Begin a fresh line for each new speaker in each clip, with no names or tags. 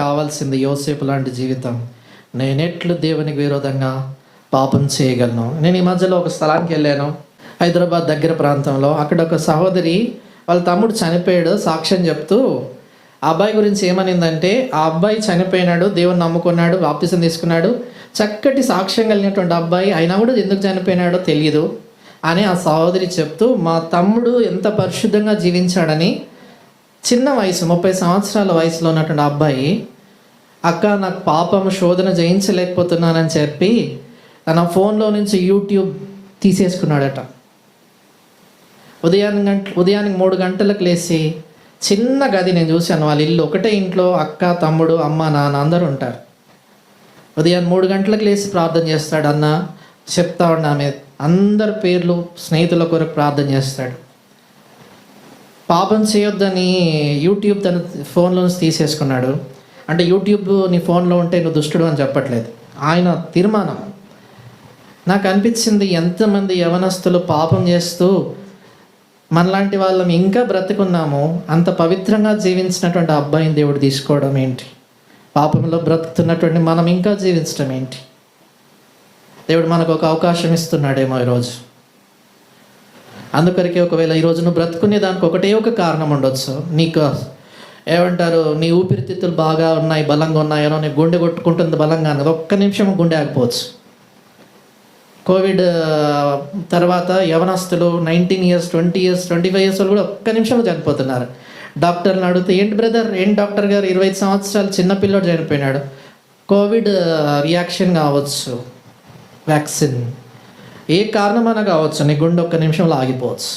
కావాల్సింది యోసేపు లాంటి జీవితం. నేనెట్లు దేవునికి విరోధంగా పాపం చేయగలను? నేను ఈ మధ్యలో ఒక స్థలానికి వెళ్ళాను, హైదరాబాద్ దగ్గర ప్రాంతంలో. అక్కడ ఒక సహోదరి వాళ్ళ తమ్ముడు చనిపోయాడు, సాక్ష్యం చెప్తూ ఆ అబ్బాయి గురించి ఏమనిందంటే, ఆ అబ్బాయి చనిపోయినాడు, దేవుని నమ్ముకున్నాడు, బాప్తిసం తీసుకున్నాడు, చక్కటి సాక్ష్యం కలిగినటువంటి అబ్బాయి, అయినా కూడా ఎందుకు చనిపోయినాడో తెలియదు అని ఆ సహోదరి చెప్తూ, మా తమ్ముడు ఎంత పరిశుద్ధంగా జీవించాడని. చిన్న వయసు, 30 సంవత్సరాల వయసులో ఉన్నటువంటి అబ్బాయి, అక్క నాకు పాపం శోధన జయించలేకపోతున్నానని చెప్పి తన ఫోన్లో నుంచి యూట్యూబ్ తీసేసుకున్నాడట. ఉదయానికి 3 గంటలకు లేచి, చిన్న గది నేను చూశాను, వాళ్ళ ఇల్లు ఒకటే ఇంట్లో అక్క, తమ్ముడు, అమ్మ, నాన్న అందరూ ఉంటారు. ఉదయం 3 గంటలకు లేచి ప్రార్థన చేస్తాడు. అన్న చెప్తా ఉన్నా, ఆమె అందరి పేర్లు, స్నేహితుల కొరకు ప్రార్థన చేస్తాడు. పాపం చేయొద్దని యూట్యూబ్ తన ఫోన్లో నుంచి తీసేసుకున్నాడు. అంటే యూట్యూబ్ నీ ఫోన్లో ఉంటే నువ్వు దుష్టుడు అని చెప్పట్లేదు, ఆయన తీర్మానం. నాకు అనిపించింది, ఎంతమంది యవనస్తులు పాపం చేస్తూ మనలాంటి వాళ్ళం ఇంకా బ్రతుకున్నాము. అంత పవిత్రంగా జీవించినటువంటి అబ్బాయిని దేవుడు తీసుకోవడం ఏంటి? పాపంలో బ్రతుకుతున్నటువంటి మనం ఇంకా జీవించడం ఏంటి? దేవుడు మనకు ఒక అవకాశం ఇస్తున్నాడేమో ఈరోజు. అందుకొరకే ఒకవేళ ఈరోజు నువ్వు బ్రతుకునే దానికి ఒకటే ఒక కారణం ఉండొచ్చు. నీకు ఏమంటారు, నీ ఊపిరితిత్తులు బాగా ఉన్నాయి, బలంగా ఉన్నాయనో, నీ గుండె కొట్టుకుంటుంది బలంగా అన్నది, ఒక్క నిమిషం గుండె ఆగిపోవచ్చు. కోవిడ్ తర్వాత యవనస్తులు 19 ఇయర్స్, 20 ఇయర్స్, 25 ఇయర్స్ వాళ్ళు కూడా ఒక్క నిమిషంలో చనిపోతున్నారు. డాక్టర్ని అడిగితే, ఏంటి బ్రదర్, ఏంటి డాక్టర్ గారు, 25 సంవత్సరాలు చిన్నపిల్లడు చనిపోయినాడు. కోవిడ్ రియాక్షన్ కావచ్చు, వ్యాక్సిన్, ఏ కారణమైనా కావచ్చు, నీ గుండె ఒక్క నిమిషంలో ఆగిపోవచ్చు.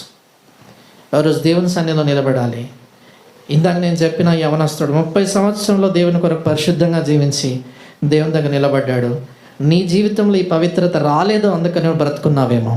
రోజు దేవుని సన్నిధిలో నిలబడాలి. ఇందాక నేను చెప్పిన యవనస్తుడు 30 సంవత్సరంలో దేవుని కొరకు పరిశుద్ధంగా జీవించి దేవుని దగ్గర నిలబడ్డాడు. నీ జీవితంలో ఈ పవిత్రత రాలేదు, అందుకని బ్రతుకున్నావేమో.